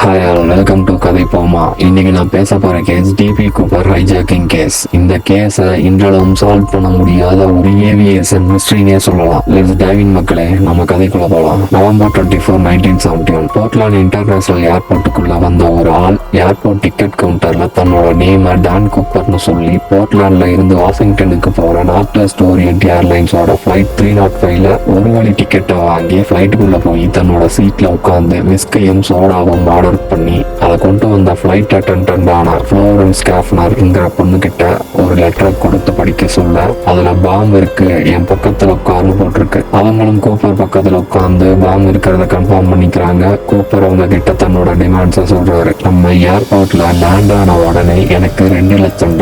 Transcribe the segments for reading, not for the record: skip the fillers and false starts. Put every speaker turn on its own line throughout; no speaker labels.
Hi all, welcome to கதை போமா. இன்னைக்கு நான் பேச போற case DB Cooper hijacking case. இந்த கேஸை இன்றளவும் சால்வ் பண்ண முடியாத ஒரு ஏவியேஷன் மிஸ்ட்ரினே சொல்லலாம். லெட்ஸ் டைவ் இன் மக்களே, நம்ம கதைக்குள்ள போலாம். நவம்பர் 24, 1971 போர்ட்லாண்ட் இன்டர்நேஷனல் ஏர்போர்ட்டுக்குள்ள வந்த ஒரு ஆள் ஏர்போர்ட் டிக்கெட் கவுண்டர்ல தன்னோட நேம டான் கூப்பர்னு சொல்லி போர்ட்லாண்ட்ல இருந்து வாஷிங்டனுக்கு போற நார்த் வெஸ்ட் ஓரியன்ட் ஏர்லைன்ஸோட ஃபிளைட் 305ல ஒரு வழி டிக்கெட்டை வாங்கி ஃபிளைட்டுக்குள்ள போய் தன்னோட சீட்ல உட்காந்து விஸ்கையும் சோடாவும் ஆர்டர் பண்ணி அதை கொண்டு வந்த ஃபிளைட் அட்டெண்டன்ட் ஆன ஃப்ளோரன்ஸ் கேஃப்னர்ங்கிற பொண்ணு கிட்ட ஒரு லெட்டரை கொடுத்து படிக்க சொல்ல அதுல பாம் இருக்கு, என் பக்கத்துல உட்கார்ந்து போட்டிருக்கு. அவங்களும் கூப்பர் பக்கத்துல உட்கார்ந்து பாம் இருக்கிறத கன்ஃபார்ம் பண்ணிக்கிறாங்க. கூப்பர் அவங்க கிட்ட தன்னோட டிமாண்ட்ஸை சொல்றாரு. நம்ம ஏர்போர்ட்ல லேண்ட் ஆன உடனே எனக்கு $2 லட்சம்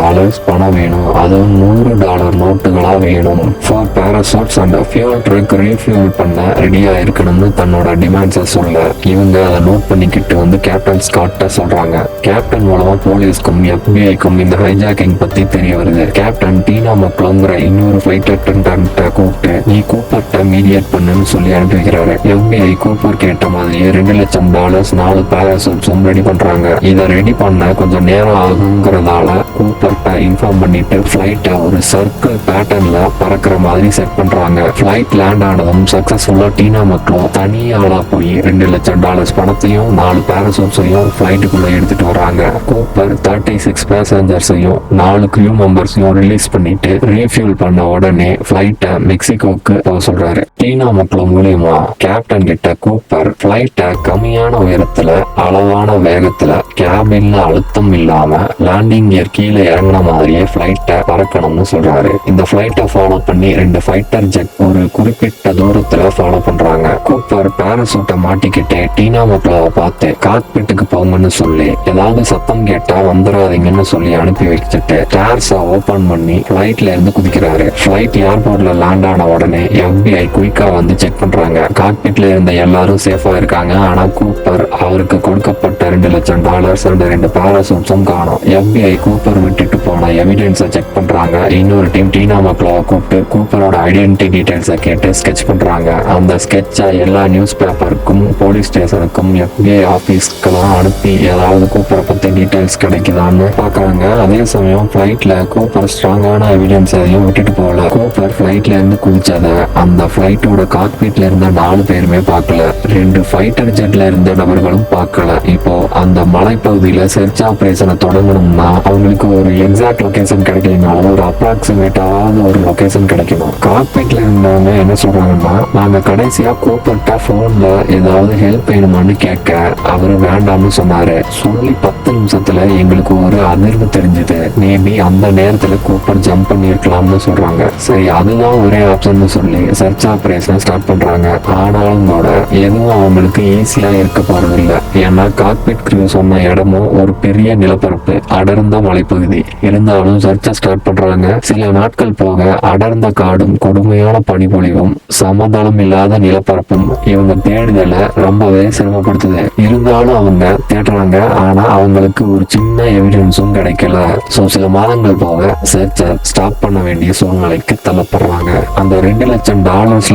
பணம் வேணும், அதுவும் $100 நோட்டுகளா வேணும். For parachutes and fuel truck refuel பண்ண ரெடியா இருக்கணும்னு தன்னோட டிமாண்ட்ஸை சொல்ல இவங்க அதை நோட் பண்ணிக்கிட்டு வந்து கேப்டன் ஸ்காட்ட சொல்றாங்க. கேப்டன் மூலமா போலீஸ்க்கும் FBI-க்கும் இந்த ஹைஜாக்கிங் பத்தி தெரிய வருது. கேப்டன் டீனா மக்லோங்கிற இன்னொரு ஃபிளைட் அட்டெண்டன்ட்ட கூப்பிட்டு நீ கூப்பர்ட்ட மீடியேட் பண்ணுன்னு சொல்லி அனுப்பி வைக்கிறாரு. FBI கூப்பர் கேட்ட மாதிரியே $2 லட்சம் 4 பேராசூட்ஸும் ரெடி பண்றாங்க. இதை ரெடி பண்ண கொஞ்சம் நேரம் ஆகுங்கிறதால கூப்பர்ட்ட இன்ஃபார்ம் பண்ணிட்டு ஃபிளைட்டை ஒரு சர்க்கிள் பேட்டர்ன்ல பறக்கிற மாதிரி செட் பண்றாங்க. ஃபிளைட் லேண்ட் ஆனதும் சக்சஸ்ஃபுல்லா டீனா மக்களும் தனியாளா போய் $2 லட்சம் பணத்தையும் 4 பேராசூட்ஸையும் ஃபிளைட்டுக்குள்ள எடுத்துட்டு வராங்க. கூப்பர் 36 பேசஞ்சர்ஸையும் 4 கிரூ மெம்பர்ஸையும் ரிலீஸ் பண்ணிட்டு ரீஃபியூல் பண்ண உடனே ஃபிளைட்டை மெக்சிகோக்கு போக சொல்றாரு. டீனா மக்கள் மூலியமா கேப்டன் கிட்ட கூப்பர் ஃபிளைட்டை கம்மியான உயரத்துல அளவான வேகத்துல கேபின்ல அழுத்தம் இல்லாம லேண்டிங் கியர் கீழே இறங்கின மாதிரியே ஃபிளைட்டை பறக்கணும்னு சொல்றாரு. இந்த ஃபிளைட்டை ஃபாலோ பண்ணி 2 ஃபைட்டர் ஜெட் ஒரு குறிப்பிட்ட தூரத்துல ஃபாலோ பண்றாங்க. கூப்பர் பேராசூட்டை மாட்டிக்கிட்டு டீனா மக்களை பார்த்து காக்பிட்டுக்கு போங்கன்னு சொல்லி ஏதாவது சத்தம் கேட்டா வந்துடாதீங்கன்னு சொல்லி அனுப்பி வச்சுட்டு ஸ்டார்ஸை ஓபன் பண்ணி ஃபிளைட்ல இருந்து குதிக்கிறாரு. ஃபிளைட் ஏர்போர்ட்ல லேண்ட் ஆன உடனே FBI குயிக்கா வந்து செக் பண்றாங்க. காக்பிட்ல இருந்த எல்லாரும் சேஃபா இருக்காங்க. ஆனா கூப்பர் அவருக்கு கொடுக்கப்பட்ட $2 லட்சம் and 2 பேராசூட்ஸும் காணும். FBI கூப்பர் விட்டுட்டு போன எவிடன்ஸை செக் பண்றாங்க. இன்னொரு டீம் டீனா மக்களை கூப்பிட்டு கூப்பரோட ஐடென்டிட்டி டீடைல்ஸை கேட்டு ஸ்கெட்ச் பண்றாங்க. அந்த ஸ்கெட்சை எல்லா நியூஸ் பேப்பருக்கும் போலீஸ் ஸ்டேஷனுக்கும் FBI ஆபீஸ்க்கெல்லாம் அனுப்பி ஏதாவது கூப்பரை பத்தி டீடைல்ஸ் கிடைக்குதான்னு பாக்குறாங்க. அதே சமயம் ஃபிளைட்ல கூப்பர் ஸ்ட்ராங்கான எவிடன்ஸ் எதையும் விட்டுட்டு போகல. கூப்பர் ஃபிளைட்ல இருந்து குதிச்சத அந்த ஃபிளைட்டோட காக்பீட்ல இருந்த 4 பேருமே பார்க்கல. 2 ஃபைட்டர் ஜெட்ல இருந்த நபர்களும் பார்க்கல. இப்போ அந்த மலைப்பகுதியில சர்ச் ஆபரேஷனை தொடங்கணும்னா அவங்களுக்கு ஒரு எக்ஸாக்ட் லொகேஷன் கிடைக்கலனாலும் ஒரு அப்ராக்சிமேட்டாவது ஒரு லொகேஷன் கிடைக்கணும். காக்பீட்ல இருந்தவங்க என்ன சொல்றாங்கன்னா, நாங்க கடைசியா கூப்பர்ட்ட போன்ல ஏதாவது ஹெல்ப் வேணுமான்னு கேட்க அவரு வேண்டாம்னு சொன்னாரு. சொல்லி 10 நிமிஷத்துல எங்களுக்கு ஒரு அதிர்வு தெரிஞ்சது. மேபி அந்த நேரத்துல கூப்பர் ஜம்ப் பண்ணிருக்கலாம்னு சொல்றாங்க. சரி, அதுதான் ஒரே ஆப்ஷன் சொல்லி சர்ச் ஆபரேஷன் ஸ்டார்ட் பண்றாங்க. ஆனாலும் கூட எதுவும் அவங்களுக்கு ஈஸியா இருக்க போறது இல்ல. ஏன்னா காக்பிட் கிரூ சொன்ன இடமும் ஒரு பெரிய நிலப்பரப்பு, அடர்ந்த மலைப்பகுதி. இருந்தாலும் சர்ச்சை ஸ்டார்ட் பண்றாங்க. சில நாட்கள் போக அடர்ந்த காடும் கொடுமையான பனிப்பொழிவும் சமதளம் இல்லாத நிலப்பரப்பும் இவங்க தேடுதல ரொம்பவே சிரமப்படுத்துது. இருந்தாலும் அவங்க தேடுறாங்க. ஆனா அவங்களுக்கு ஒரு சின்ன எவிடன்ஸும் கிடைக்கல. சில மாதங்கள் போக சர்ச்சை ஸ்டாப் பண்ண வேண்டிய சூழ்நிலைக்கு தள்ளப்படுறாங்க. அந்த $2 லட்சம்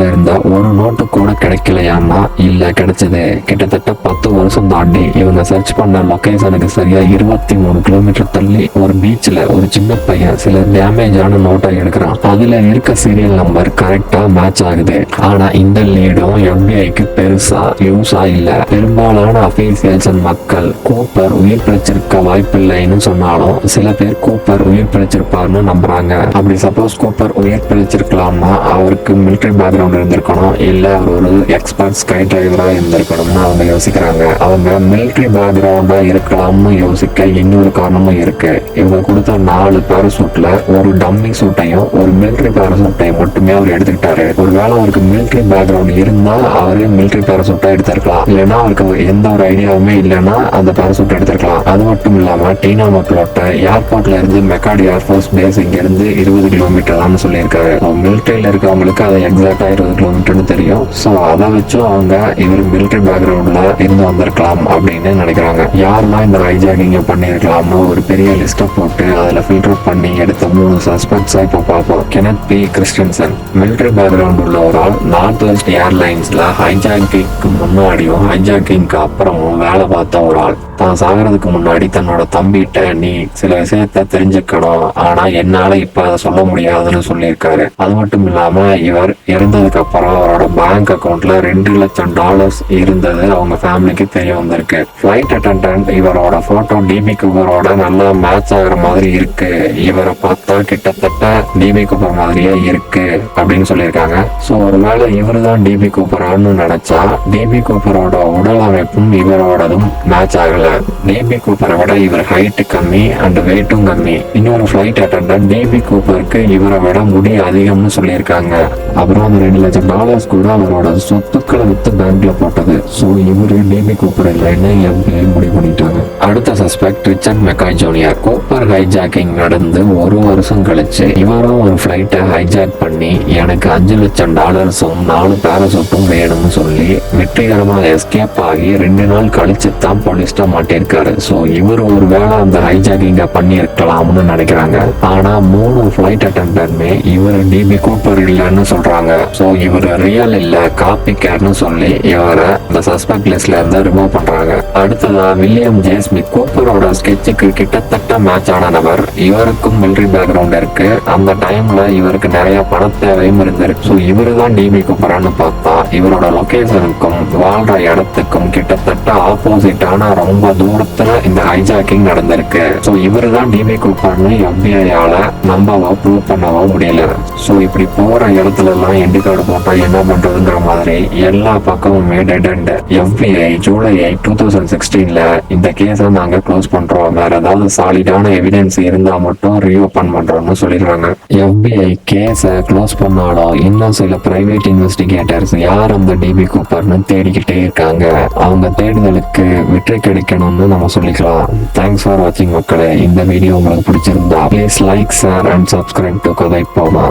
இருந்த ஒரு நோட்டு கூட கிடைக்கலையாமா? இல்ல, கிடைச்சது. கிட்டத்தட்ட 10 வருஷம் தாண்டி இவங்க சர்ச் பண்ண லொகேஷனுக்கு சரியா 23 கிலோமீட்டர் தள்ளி ஒரு பீச்ல ஒரு சின்ன பையன் சில டேமேஜ் ஆன நோட்டை எடுக்கிறான். அதுல இருக்க சீரியல் நம்பர் கரெக்டா மேட்ச் ஆகுது. ஆனா இந்த லீடும் FBI-க்கு பெருசா யூஸா இல்ல. பெரும்பாலான அபிஷியல்ஸ் மக்கள் கூப்பர் உயிர் பிழைச்சிருக்க வாய்ப்பில்லைன்னு சொன்னாலும் சில பேர் கூப்பர் உயிர் பிழைச்சிருப்பார்னு நம்புறாங்க. அப்படி சப்போஸ் கூப்பர் உயிர் பிழைச்சிருக்கலாம்னா அவருக்கு மிலிட்டரி பேக்ரவுண்ட் இருந்திருக்கணும், இல்ல அவர் ஒரு எக்ஸ்பர்ட் ஸ்கை டிரைவரா இருந்திருக்கணும்னு அவங்க யோசிக்கிறாங்க. அவங்க மிலிட்டரி பேக்ரவுண்டா இருக்கலாம்னு யோசிக்க இன்னொரு காரணமும் இருக்கு. இவங்க கொடுத்த 4 பேராசூட்ல ஒரு டம்மி சூட்டையும் ஒரு மிலிட்டரி பேராசூட்டையும் மட்டுமே அவர் எடுத்துக்கிட்டாரு. ஒருவேளை அவருக்கு மிலிட்டரி பேக்ரவுண்ட் இருந்தா அவரே மிலிட்டரி பேராசூட்டா எடுத்திருக்கலாம். இல்லைன்னா அவருக்கு எந்த ஒரு ஐடியாவுமே இல்லைன்னா அந்த பேராசூட் எடுத்திருக்கலாம். அது மட்டும் இல்லாம டீனா மக்களோட ஏர்போர்ட்ல இருந்து மெக்காடி ஏர்ஃபோர்ஸ் பேஸ் இங்க இருந்து 20 கிலோமீட்டர் தான் சொல்லியிருக்காரு. மிலிட்டரியில இருக்கவங்களுக்கு அதை எக்ஸாக்டா 20 கிலோமீட்டர்னு தெரியும். ஸோ அதை வச்சும் அவங்க இவர் மிலிட்டரி பேக்ரவுண்ட்ல இருந்து வந்திருக்கலாம் அப்படின்னு நினைக்கிறாங்க. யாரெல்லாம் இந்த ஹைஜாக்கிங் பண்ணியிருக்கலாம்னு ஒரு பெரிய லிஸ்ட்டை போட்டு அதில் ஃபில்டர் பண்ணி எடுத்த 3 சஸ்பெக்ட்ஸா இப்போ பார்ப்போம். Kenneth P Christensen. Military background உள்ள ஒரு ஆள். நார்த் வெஸ்ட் ஏர்லைன்ஸ்ல ஹைஜாக்கிங்க்கு முன்னாடியும் ஹைஜாக்கிங்க்கு அப்புறமும் வேலை பார்த்த ஒரு ஆள். தான் சாகிறதுக்கு முன்னாடி தன்னோட தம்பிகிட்ட நீ சில விஷயத்த தெரிஞ்சுக்கணும், ஆனா என்னால இப்ப அதை சொல்ல முடியாதுன்னு சொல்லியிருக்காரு. அது மட்டும் இல்லாம இவர் இறந்ததுக்கு அப்புறம் அவரோட பேங்க் அக்கௌண்ட்ல $2 லட்சம் இருந்தது அவங்க ஃபேமிலிக்கு தெரிய வந்திருக்கு. ஃபிளைட் அட்டெண்டன்ட் இவரோட போட்டோ டிபி கூப்பரோட நல்லா மேட்ச் ஆகுற மாதிரி இருக்கு, இவரை பார்த்தா கிட்டத்தட்ட டிபி கூப்பர் மாதிரியே இருக்கு அப்படின்னு சொல்லியிருக்காங்க. ஸோ ஒருவேளை இவரு தான் டிபி கூப்பரான்னு நினைச்சா டிபி கூப்பரோட உடல் அமைப்பும் இவரோடதும் மேட்ச் ஆகல. டிபி கூப்பரை விட இவர் ஹைட் கம்மி அண்ட் வெயிட்டும் கம்மி. இன்னொரு ஃபிளைட் அட்டெண்டன்ட் டிபி கூப்பருக்கு இவரை விட முடி அதிகம்னு சொல்லியிருக்காங்க. அப்புறம் அந்த $2 லட்சம் கூட அவரோட சொத்துக்களை வித்து பேங்க்ல போட்டது. ஸோ இவரு டிபி கூப்பர் இல்லைன்னு FBI முடிவு பண்ணிட்டாங்க. அடுத்த suspect Richard McCoy junior. Cooper hijacking நடந்து 1 வருஷம் கழிச்சு இவரும் ஒரு ஃபிளைட்டை ஹைஜாக் பண்ணி எனக்கு $5 லட்சம் 4 பேராசூட்டும் வேணும்னு சொல்லி வெற்றிகரமாக எஸ்கேப் ஆகி 2 நாள் கழிச்சு தான் போலீஸ்ட மாட்டிருக்காரு. ஸோ இவர் ஒரு வேளை அந்த ஹைஜாக்கிங்க பண்ணியிருக்கலாம்னு நினைக்கிறாங்க. ஆனா 3 ஃபிளைட் அட்டெண்டன்ட்மே இவர் டிபி கூப்பர் இல்லைன்னு சொல்றாங்க. ஸோ இவர் ரியல் இல்ல காப்பி கேர்னு சொல்லி இவரை இந்த சஸ்பெக்ட் லிஸ்ட்ல இருந்து ரிமூவ் பண்றாங்க. அடுத்ததா வில்லியம் ஜே ஸ்மித். கூப்பரோட ஸ்கெட்சுக்கு கிட்டத்தட்ட மேட்ச் ஆன நபர். இவருக்கும் மிலிட்டரி பேக்ரவுண்ட் இருக்கு. அந்த டைம்ல இவருக்கு நிறைய பண தேவையும் இருந்திருக்கு. ஸோ இவரு தான் டிபி கூப்பரான்னு பார்த்தா இவரோட லொகேஷனுக்கும் வாழ்ற இடத்துக்கும் கிட்டத்தட்ட ஆப்போசிட்டான ரொம்ப தூரத்துல இந்த ஹைஜாக்கிங் நடந்திருக்கு. ஸோ இவரு தான் டிபி கூப்பர்னு FBI-ஆல நம்பவோ ப்ரூவ் பண்ணவோ முடியல. ஸோ இப்படி போற இடத்துல எல்லாம் எண்டு கார்டு போட்டா என்ன பண்றதுங்கிற மாதிரி எல்லா பக்கமுமே டெட் எண்ட். FBI ஜூலை 8, 2016 இந்த கேஸை நாங்க க்ளோஸ் பண்றோம், வேற ஏதாவது சாலிடான எவிடன்ஸ் இருந்தா மட்டும் ரீஓபன் பண்றோம்னு சொல்லிடுறாங்க. FBI கேஸை க்ளோஸ் பண்ணாலும் இன்னும் சில பிரைவேட் இன்வெஸ்டிகேட்டர்ஸ் யார் அந்த டிபி கூப்பர்னு தேடிக்கிட்டே இருக்காங்க. அவங்க தேடுதலுக்கு வெற்றி கிடைக்கணும்னு நம்ம சொல்லிக்கலாம். தேங்க்ஸ் ஃபார் வாட்சிங் மக்களே. இந்த வீடியோ உங்களுக்கு பிடிச்சிருந்தா please like, share and subscribe to கதை போமா.